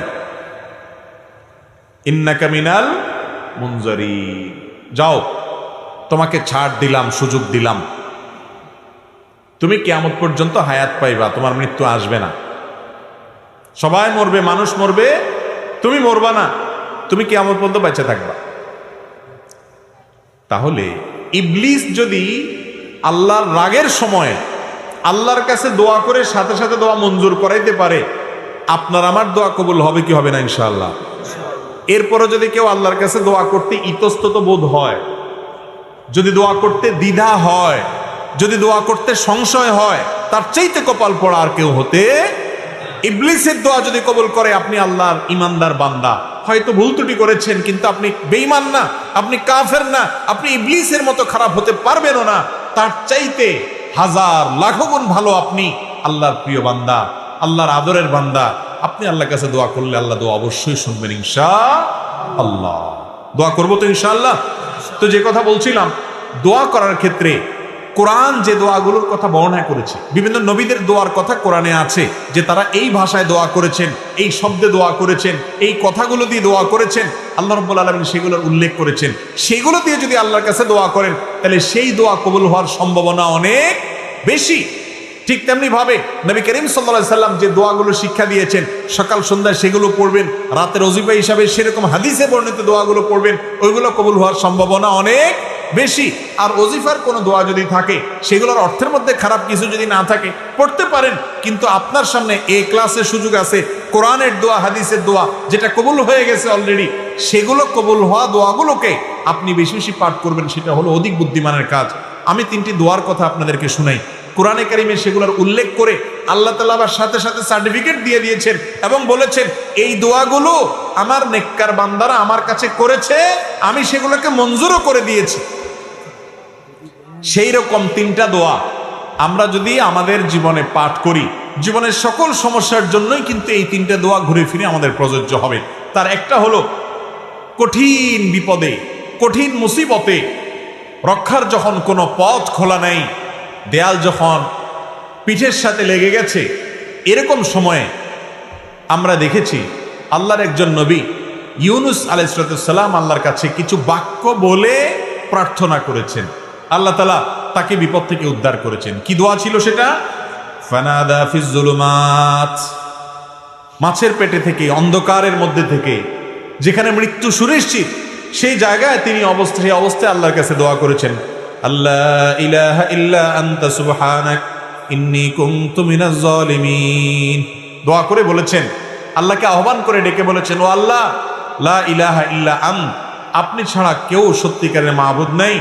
ইন্নাকা মিনাল মুনজারিন, যাও তোমাকে ছাড় দিলাম, সুযোগ দিলাম, তুমি কিয়ামত পর্যন্ত হায়াত পাইবা, তোমার মৃত্যু আসবে না। সবাই মরবে, মানুষ মরবে, তুমি মরবা না, তুমি কিয়ামত পর্যন্ত বেঁচে থাকবা। তাহলে ইবলিস যদি আল্লাহর রাগের সময় আল্লাহর কাছে দোয়া করে সাথে সাথে দোয়া মঞ্জুর করাইতে পারে, আপনার আমার দোয়া কবুল হবে কি হবে না? ইনশাআল্লাহ। এরপরে যদি কেউ আল্লাহর কাছে দোয়া করতে ইতস্তত বোধ হয়, যদি দোয়া করতে দ্বিধা হয়, যদি দোয়া করতে সংশয় হয়, তার চাইতে কপাল পড়া আর কেউ হতে। ইবলিসের দোয়া যদি কবুল করে, আপনি আল্লাহর ইমানদার বান্দা, হয়তো ভুল ত্রুটি করেছেন, কিন্তু আপনি বেঈমান না, আপনি কাফের না, আপনি ইবলিসের মতো খারাপ হতে পারবেনও না। তার চাইতে হাজার লাখো গুণ ভালো আপনি আল্লাহর প্রিয় বান্দা, আল্লাহর আদরের বান্দা। আপনি আল্লাহর কাছে দোয়া করলে আল্লাহ দোয়া অবশ্যই শুনবেন ইনশাআল্লাহ। দোয়া করবো তো ইনশাআল্লাহ। তো যে কথা বলছিলাম, দোয়া করার ক্ষেত্রে কোরআন যে দোয়াগুলোর কথা বর্ণনা করেছে, বিভিন্ন নবীদের দোয়ার কথা কোরআনে আছে, যে তারা এই ভাষায় দোয়া করেছেন, এই শব্দে দোয়া করেছেন, এই কথাগুলো দিয়ে দোয়া করেছেন, আল্লাহ রাব্বুল আলামিন সেগুলোর উল্লেখ করেছেন। সেগুলো দিয়ে যদি আল্লাহর কাছে দোয়া করেন, তাহলে সেই দোয়া কবুল হওয়ার সম্ভাবনা অনেক বেশি। ঠিক তেমনি ভাবে নবী করিম সাল্লাল্লাহু আলাইহি সাল্লাম যে দোয়াগুলো শিক্ষা দিয়েছেন, সকাল সন্ধ্যায় সেগুলো পড়বেন, রাতের ওজিফা হিসাবে সেরকম হাদিসে বর্ণিত দোয়াগুলো পড়বেন, ওইগুলো কবুল হওয়ার সম্ভাবনা অনেক বেশি। আর ওজিফার কোনো দোয়া যদি থাকে, সেগুলোর অর্থের মধ্যে খারাপ কিছু যদি না থাকে, পড়তে পারেন, কিন্তু আপনার সামনে এ ক্লাসের সুযোগ আছে, কোরআনের দোয়া, হাদিসের দোয়া যেটা কবুল হয়ে গেছে অলরেডি, সেগুলো কবুল হওয়া দোয়াগুলোকে আপনি বেশি বেশি পাঠ করবেন, সেটা হলো অধিক বুদ্ধিমানের কাজ। আমি তিনটি দোয়ার কথা আপনাদেরকে শুনাই। কোরআনে কারিমে সেগুলোর উল্লেখ করে আল্লাহ তাআলা আবার সাথে সাথে সার্টিফিকেট দিয়ে দিয়েছেন এবং বলেছেন, এই দোয়াগুলো আমার নেককার বান্দারা আমার কাছে করেছে, আমি সেগুলোকে মঞ্জুরও করে দিয়েছি। সেই রকম তিনটা দোয়া আমরা যদি আমাদের জীবনে পাঠ করি, জীবনের সকল সমস্যার জন্যই কিন্তু এই তিনটা দোয়া ঘুরে ফিরে আমাদের প্রযোজ্য হবে। তার একটা হলো কঠিন বিপদে, কঠিন মুসিবতে, রক্ষার যখন কোনো পথ খোলা নেই, দেয়াল যখন পিঠের সাথে লেগে গেছে, এরকম সময়ে আমরা দেখেছি আল্লাহর একজন নবী ইউনুস আলাইহিস সালাম আল্লাহর কাছে কিছু বাক্য বলে প্রার্থনা করেছেন। আল্লাহ তাআলা তাকে বিপদ থেকে উদ্ধার করেছেন। কি দোয়া ছিল সেটা? ফানাদা ফিজ যুলুমাত, মাছের পেটে থেকে, অন্ধকারের মধ্যে থেকে, যেখানে মৃত্যু সুনিশ্চিত, সেই জায়গায় তিনি অবস্থায় আল্লাহর কাছে দোয়া করেছেন, আল্লাহ ইলাহা ইল্লা আনতা সুবহানাক ইন্নী কুনতু মিনাজ জালিমিন। দোয়া করে বলেছেন, আল্লাহকে আহ্বান করে ডেকে বলেছেন, ও আল্লাহ, লা ইলাহা ইল্লা আন্ত, আপনি ছাড়া কেউ সত্যিকারের মাবুদ নাই,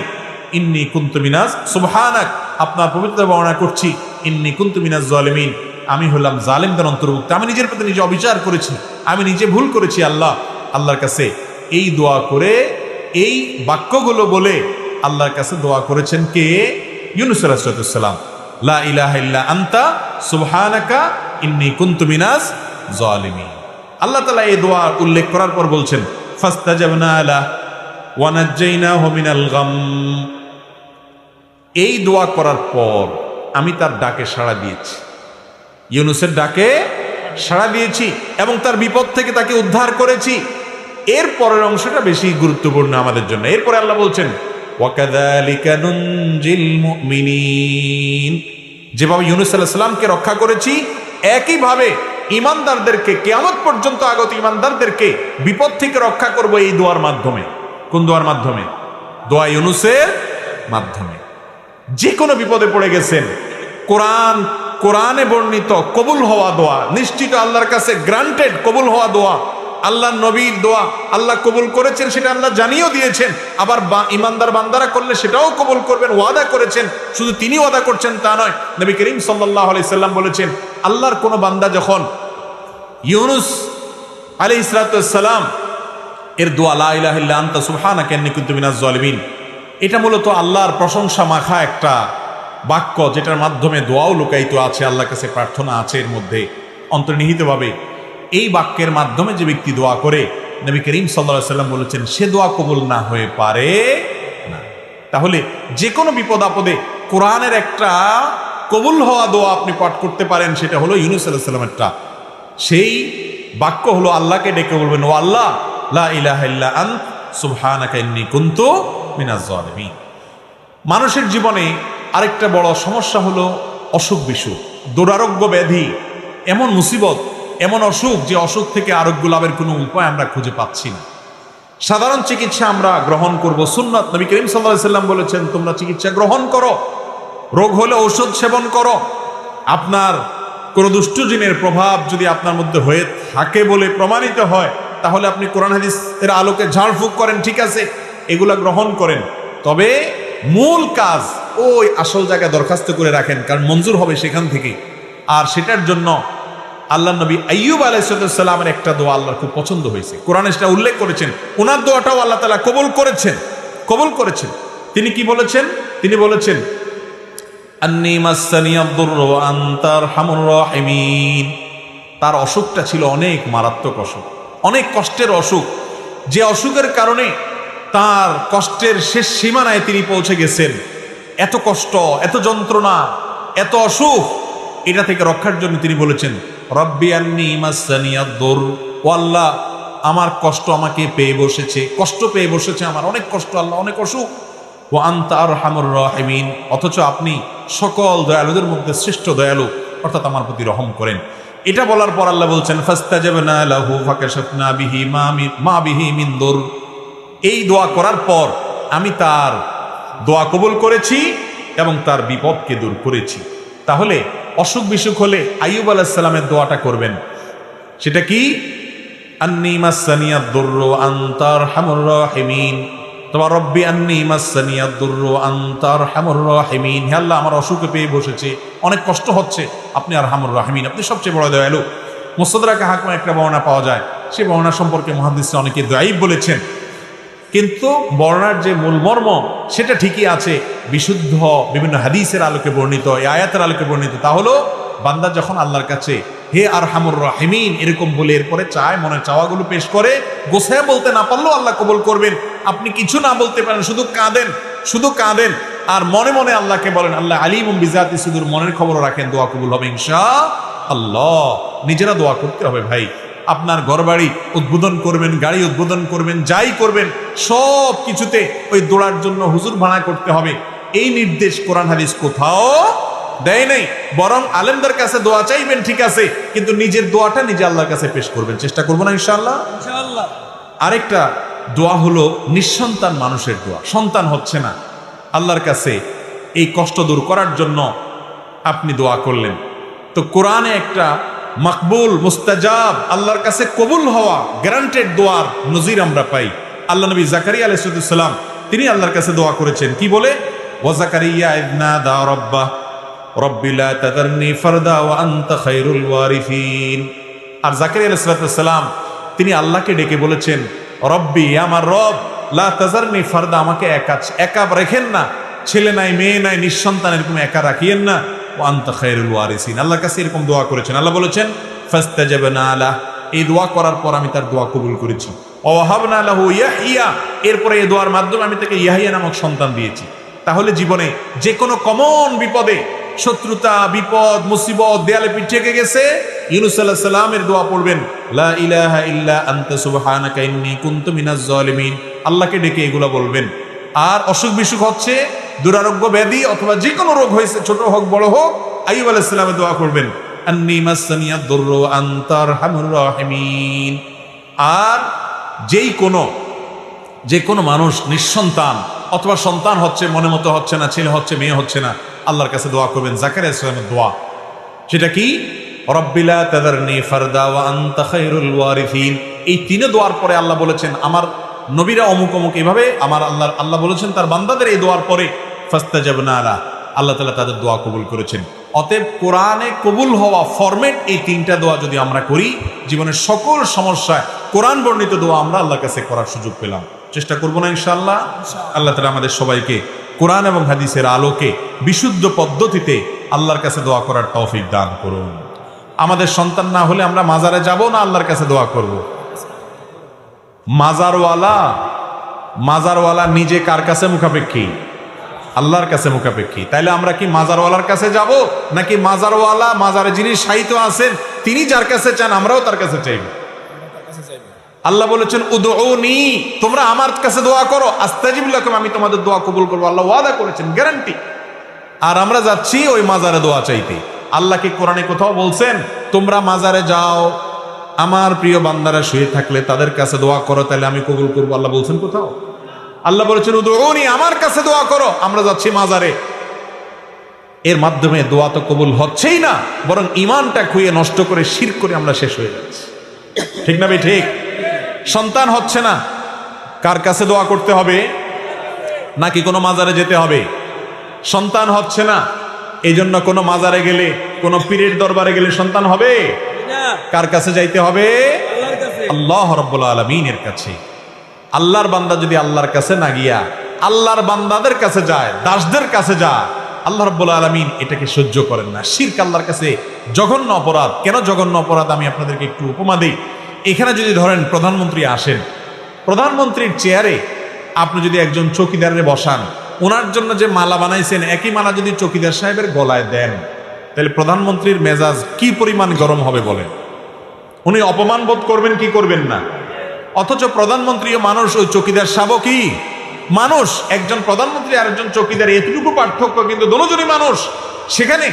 ইন্নী কুনতু মিনাজ সুবহানাক, আপনার পবিত্রতা বর্ণনা করছি, ইন্নী কুনতু মিনাজ জালিমিন, আমি হলাম জালিমদের অন্তর্ভুক্ত, আমি নিজের প্রতি নিজে অবিচার করেছি, আমি নিজে ভুল করেছি। আল্লাহর কাছে এই দোয়া করে, এই বাক্যগুলো বলে আল্লাহর কাছে দোয়া করেছেন কে? ইউনুস আলাইহিস সালাম। লা ইলাহা ইল্লা আনতা সুবহানাকা ইন্নী কুনতু মিনাজ জালিমিন। আল্লাহ তাআলা এই দোয়া উল্লেখ করার পর বলছেন, ফাস্তাজাবনা লা, ওয়া নাজ্জাইনাহু মিনাল গাম। এই দোয়া করার পর আমি তার ডাকে সাড়া দিয়েছি, ইউনুসের ডাকে সাড়া দিয়েছি এবং তার বিপদ থেকে তাকে উদ্ধার করেছি। এর পরের অংশটা বেশি গুরুত্বপূর্ণ আমাদের জন্য। এরপরে আল্লাহ বলছেন ওয়াকাযালিকা নুনজিল মুমিনিন, যেভাবে ইউনুস আলাইহিস সালামকে রক্ষা করেছি একইভাবে ঈমানদারদেরকে, কিয়ামত পর্যন্ত আগত ঈমানদারদেরকে বিপদ থেকে রক্ষা করব এই দোয়ার মাধ্যমে। কোন দোয়ার মাধ্যমে? দোয়া ইউনুসের মাধ্যমে। যে কোনো বিপদে পড়ে গেছেন, কোরআনে বর্ণিত কবুল হওয়া দোয়া, নিশ্চিত আল্লাহর কাছে গ্রান্টেড কবুল হওয়া দোয়া, আল্লাহর নবীর দোয়া আল্লাহ কবুল করেছেন, সেটা আল্লাহ জানিয়েও দিয়েছেন। আবার ঈমানদার বান্দারা করলে সেটাও কবুল করবেন, ওয়াদা করেছেন। শুধু তিনি ওয়াদা করছেন তা নয়, নবী করিম সাল্লাল্লাহু আলাইহি সাল্লাম বলেছেন, আল্লাহর কোন বান্দা যখন ইউনুস আলাইহিস সালাম এর দোয়া লা ইলাহা ইল্লা আনতা সুবহানাকা ইন্নী কুনতু মিনাজ জালিমিন, এটা মূলত আল্লাহর প্রশংসা মাখা একটা বাক্য, যেটার মাধ্যমে দোয়াও লুকায়িত আছে, আল্লাহর কাছে প্রার্থনা আছে এর মধ্যে অন্তর্নিহিতভাবে। এই বাক্যের মাধ্যমে যে ব্যক্তি দোয়া করে, নবী করিম সাল্লাল্লাহু আলাইহি সাল্লাম বলেছেন, সে দোয়া কবুল না হয়ে পারে না। তাহলে যে কোনো বিপদ আপদে কোরআনের একটা কবুল হওয়া দোয়া আপনি পাঠ করতে পারেন, সেটা হলো ইউনুস আলাইহিস সালামেরটা। সেই বাক্য হলো আল্লাহকে ডেকে বলবেন, ও আল্লাহ লা ইলাহা ইল্লা আনত সুবহানাকা ইন্নী কুনতু মিনাজ জালিমিন। মানুষের জীবনে আরেকটা বড় সমস্যা হলো অসুখ বিসুখ, দুরারোগ্য ব্যাধি, এমন মুসিবত, এমন অসুখ যে অসুখ থেকে আরোগ্য লাভের কোনো উপায় আমরা খুঁজে পাচ্ছি না। সাধারণ চিকিৎসা আমরা গ্রহণ করব, সুন্নাত নবী করিম সাল্লাল্লাহু আলাইহি সাল্লাম বলেছেন, তোমরা চিকিৎসা গ্রহণ করো, রোগ হলে ঔষধ সেবন করো। আপনার কোনো দুষ্ট জিনের প্রভাব যদি আপনার মধ্যে হয়ে থাকে বলে প্রমাণিত হয়, তাহলে আপনি কোরআন হাদিস এর আলোকে ঝাড়ফুঁক করেন, ঠিক আছে, এগুলা গ্রহণ করেন। তবে মূল কাজ ওই আসল জায়গায় দরখাস্ত করে রাখেন, কারণ মঞ্জুর হবে সেখান থেকে। আর সেটার জন্য আল্লাহ নবী আইয়ুব আলাইহিস সালামের একটা দোয়া আল্লাহর খুব পছন্দ হয়েছে, কোরআনে সেটা উল্লেখ করেছেন। ওনার দোয়াটাও আল্লাহ তাআলা কবুল করেছেন। তিনি কি বলেছেন? তিনি বলেছেন, আন্নী মাসসানিয়াদ দুররু ওয়া আনতা আরহামুর রাহিমিন। তার অসুখটা ছিল অনেক মারাত্মক অসুখ, অনেক কষ্টের অসুখ, যে অসুখের কারণে তার কষ্টের শেষ সীমানায় তিনি পৌঁছে গেছেন। এত কষ্ট, এত যন্ত্রণা, এত অসুখ, এটা থেকে রক্ষার জন্য তিনি বলেছেন, রব্বি আন্নী মাসসানিয়াদ দুর, ও আল্লাহ আমার কষ্ট আমাকে পেয়ে বসেছে, কষ্ট পেয়ে বসেছে, আমার অনেক কষ্ট আল্লাহ, অনেক অসুখ। ওয়া আনতা আরহামুর রাহিমিন, অথচ আপনি সকল দয়ালুদের মধ্যে শ্রেষ্ঠ দয়ালু, অর্থাৎ আমার প্রতি রহম করেন। এটা বলার পর আল্লাহ বলছেন, ফাস্তাজাবনা লাহু ফাকাশাফনা বিহি মা বিহি মিন দুর। এই দোয়া করার পর আমি তার দোয়া কবুল করেছি এবং তার বিপদকে দূর করেছি। তাহলে অসুখ বিসুখ হলে আইয়ুব আলাইহিস সালামের দোয়াটা করবেন। সেটা কি? আন্নী মাসসানিয়াদ দুররু ওয়া আনতা আরহামুর রাহিমিন। তোমার রব্বি আন্নী মাসসানিয়াদ দুররু ওয়া আনতা আরহামুর রাহিমিন। হে আল্লাহ, আমার অসুখে পেয়ে বসেছে, অনেক কষ্ট হচ্ছে, আপনি আরহামুর রাহিমিন, আপনি সবচেয়ে বড় দয়ালু। মুস্তাদরাকে হাকিমে একটা বর্ণনা পাওয়া যায়, সেই বর্ণনা সম্পর্কে মুহাদ্দিসরা অনেকে দাঈফ বলেছেন, কিন্তু বর্ণনার যে মূল মর্ম সেটা ঠিকই আছে, বিশুদ্ধ বিভিন্ন হাদিসের আলোকে বর্ণিত, এই আয়াতের আলোকে বর্ণিত। তা হলো বান্দা যখন আল্লাহর কাছে হে আরহামুর রাহিমিন এরকম বলে এরপরে চায়, মনের চাওয়াগুলো পেশ করে, গোছায় বলতে না পারলেও আল্লাহ কবুল করবেন। আপনি কিছু না বলতে পারেন, শুধু কাঁদেন আর মনে মনে আল্লাহকে বলেন, আল্লাহ আলিমুম বিজাতি সুদূর, মনের খবরও রাখেন, দোয়া কবুল হবে ইনশাআল্লাহ। নিজেরা দোয়া করতে হবে ভাই। আপনার ঘরবাড়ি উদ্বোধন করবেন, গাড়ি উদ্বোধন করবেন, যাই করবেন, সব কিছুতে ওই দোয়ার জন্য হুজুর ভাড়া করতে হবে, এই নির্দেশ কোরআন হাদিস কোথাও দেয় নাই। বরং আলেমদের কাছে দোয়া চাইবেন, ঠিক আছে, কিন্তু নিজের দোয়াটা নিজে আল্লাহর কাছে পেশ করবেন। চেষ্টা করবো না ইনশাআল্লাহ? আরেকটা দোয়া হলো নিঃসন্তান মানুষের দোয়া, সন্তান হচ্ছে না, আল্লাহর কাছে এই কষ্ট দূর করার জন্য আপনি দোয়া করলেন। তো কোরআনে একটা মাকবুল, মুস্তাজাব, আল্লাহর কাছে কবুল হওয়া গ্যারান্টেড দোয়ার নজির আমরা পাই। আল্লাহ নবী জাকারিয়া আলাইহিস সালাম তিনি আল্লাহর কাছে দোয়া করেছেন, কি বলে? ওয়া জাকারিয়া ইয নাদা রাব্বাহ রব্বি লা তাযারনি ফারদা ওয়া আনতা খায়রুল ওয়ারিসিন। আর জাকারিয়া আলাইহিস সালাম তিনি আল্লাহকে ডেকে বলেছেন, রব্বি, আমার রব, লা তাযারনি ফারদা, আমাকে একা রেখেন না, ছেলে নাই, মেয়ে নাই, নিঃসন্তান, এরকম একা রাখিয়েন না, ওয়া আনতা খায়রুল ওয়ারিসিন। আল্লাহর কাছে এরকম দোয়া করেছেন। আল্লাহ বলেছেন ফাস্তাজাবনা লাহ, এই দোয়া করার পর আমি তার দোয়া কবুল করেছি। ওয়াহাবনা লাহু ইয়াহইয়া, এরপরে এই দোয়ার মাধ্যমে আমি তাকে ইয়াহইয়া নামক সন্তান দিয়েছি। তাহলে জীবনে যে কোনো কমন বিপদে, শত্রুতা, বিপদ, মুসিবত, দেয়ালে পিঠ থেকে গেছে, ইউনূস আলাইহিস সালামের দোয়া পড়বেন, লা ইলাহা ইল্লা আনতা সুবহানাকা ইন্নী কুনতু মিনাজ জালিমিন, আল্লাহকে ডেকে এগুলো বলবেন। আর অসুখ বিসুখ হচ্ছে, দুরারোগ্য ব্যাধি অথবা যে কোনো রোগ হয়েছে, ছোট হোক বড় হোক, আইয়ুব আলাইহিস সালামের দোয়া করবেন, আন্নী মাসসানিয়াদ দুররু ওয়া আনতা আরহামুর রাহিমিন। আর যে কোনো মানুষ নিঃসন্তান অথবা সন্তান হচ্ছে, মনে মতো হচ্ছে না, ছেলে হচ্ছে, মেয়ে হচ্ছে না, আল্লাহর কাছে দোয়া করবেন জাকারিয়া আলাইহিস সালামের দোয়া। সেটা কি? রব্বি লা তাযারনি ফারদা ওয়া আনতা খায়রুল ওয়ারিসিন। এই তিনে দোয়ার পরে আল্লাহ বলেছেন আমার নবীরা অমুক অমুক, এভাবে আমার আল্লাহ বলেছেন তার বান্দাদের এই দোয়ার পরে ফাস্তাজাবনা লা, আল্লাহ তাআলা তাদের দোয়া কবুল করেছেন। অতএব কোরআনে কবুল হওয়া ফরম্যাট এই তিনটা দোয়া যদি আমরা করি, জীবনের সকল সমস্যায় কোরআন বর্ণিত দোয়া আমরা আল্লাহর কাছে করার সুযোগ পেলাম। চেষ্টা করবো না ইনশাআল্লাহ? আল্লাহ তাআলা আমাদের সবাইকে কোরআন এবং হাদিসের আলোকে বিশুদ্ধ পদ্ধতিতে আল্লাহর কাছে দোয়া করার তৌফিক দান করুন। আমাদের সন্তান না হলে আমরা মাজারে যাব না, আল্লাহর কাছে দোয়া করব? মাজারওয়ালা নিজে কার কাছে মুখাপেক্ষী? আল্লাহর কাছে মুখাপেক্ষী। তাইলে আমরা কি মাজারওয়ালার কাছে যাব, নাকি মাজারওয়ালা, মাজারে যিনি শায়িত আছেন তিনি যার কাছে চান আমরাও তার কাছে চাইব? আল্লাহ বলেছেন উদউনি, তোমরা আমার কাছে দোয়া করো, আস্তাজিব লাকুম, আমি তোমাদের দোয়া কবুল করবো। আল্লাহ ওয়াদা করেছেন, গ্যারান্টি। আর আমরা যাচ্ছি ওই মাজারে দোয়া চাইতে। আল্লাহ কি কোরআনে কোথাও বলছেন তোমরা মাজারে যাও, আমার প্রিয় বান্দারা শুয়ে থাকলে তাদের কাছে দোয়া করো, তাহলে আমি কবুল করবো? আল্লাহ বলছেন কোথাও? আল্লাহ বলেছেন উদউনি, আমার কাছে দোয়া করো। আমরা যাচ্ছি মাজারে, এর মাধ্যমে দোয়া তো কবুল হচ্ছেই না, বরং ইমানটা খুইয়ে নষ্ট করে শিরক করে আমরা শেষ হয়ে যাচ্ছি। ঠিক না ভাই? ঠিক। সন্তান হচ্ছে না, কার কাছে দোয়া করতে হবে? নাকি কোনো মাজারে যেতে হবে? সন্তান হচ্ছে না, এই জন্য কোনো মাজারে গেলে, কোনো পীরের দরবারে গেলে সন্তান হবে? কার কাছে যাইতে হবে? আল্লাহ রাব্বুল আলামিনের কাছে। আল্লাহর বান্দা যদি আল্লাহর কাছে না গিয়া আল্লাহর বান্দাদের কাছে যায়, দাসদের কাছে যায়, আল্লাহ রাব্বুল আলামিন এটাকে সহ্য করেন না। শিরক আল্লাহর কাছে জঘন্য অপরাধ। কেন জঘন্য অপরাধ আমি আপনাদেরকে একটু উপমা দিই। এখানে যদি ধরেন প্রধানমন্ত্রী আসেন, প্রধানমন্ত্রীর চেয়ারে আপনি যদি একজন চৌকিদারে বসান, ওনার জন্য যে মালা বানাইছেন একই মালা যদি চৌকিদার সাহেবের গলায় দেন, তাহলে প্রধানমন্ত্রীর মেজাজ কি পরিমাণ গরম হবে বলেন? উনি অপমান বোধ করবেন কি করবেন না? অথচ প্রধানমন্ত্রীও মানুষ, ওই চৌকিদার সাহেবও কি মানুষ। একজন প্রধানমন্ত্রী আর একজন চৌকিদার এতটুকু পার্থক্য, কিন্তু দুজনই মানুষ। সেখানে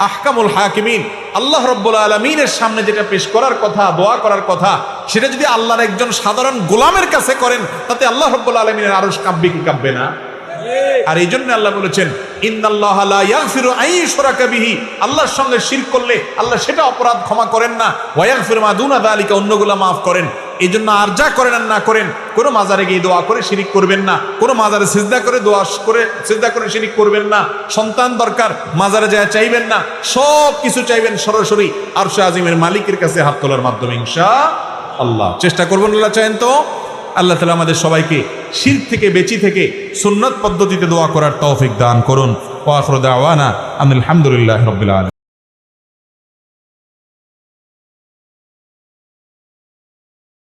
আহকামুল হাকিমিন আল্লাহ রাব্বুল আলামিনের সামনে যেটা পেশ করার কথা, দোয়া করার কথা, সেটা যদি আল্লাহর একজন সাধারণ গোলামের কাছে করেন, তাতে আল্লাহ রাব্বুল আলামিনের আরশ কাঁপবে কি কাঁপবে না? আর এই জন্য আল্লাহ বলেছেন ইন্নাল্লাহা লা ইয়াগফিরু আন ইউশরাকা বিহি, আল্লাহর সঙ্গে শিরক করলে আল্লাহ সেটা অপরাধ ক্ষমা করেন না, ওয়া ইয়াগফিরু মা দুনা যালিকা, অন্যগুলো মাফ করেন। এই জন্য আর যা করেন আর না করেন, কোনো মাজারে গিয়ে দোয়া করে শিরিক করবেন না, কোনো মাজারে সিজদা করে দোয়া করে সিজদা করে শিরিক করবেন না। সন্তান দরকার, মাজারে যায় চাইবেন না, সব কিছু চাইবেন সরাসরি আরশে আজিমের মালিকের কাছে হাত তোলার মাধ্যমে ইনশাআল্লাহ। চেষ্টা করবেন, আল্লাহ চাইেন তো। আল্লাহ তাআলা আমাদের সবাইকে শিরক থেকে বেঁচে থেকে সুন্নাত পদ্ধতিতে দোয়া করার তৌফিক দান করুন। ওয়া আখিরু দাওয়ানা আলহামদুলিল্লাহি রাব্বিল আলামিন।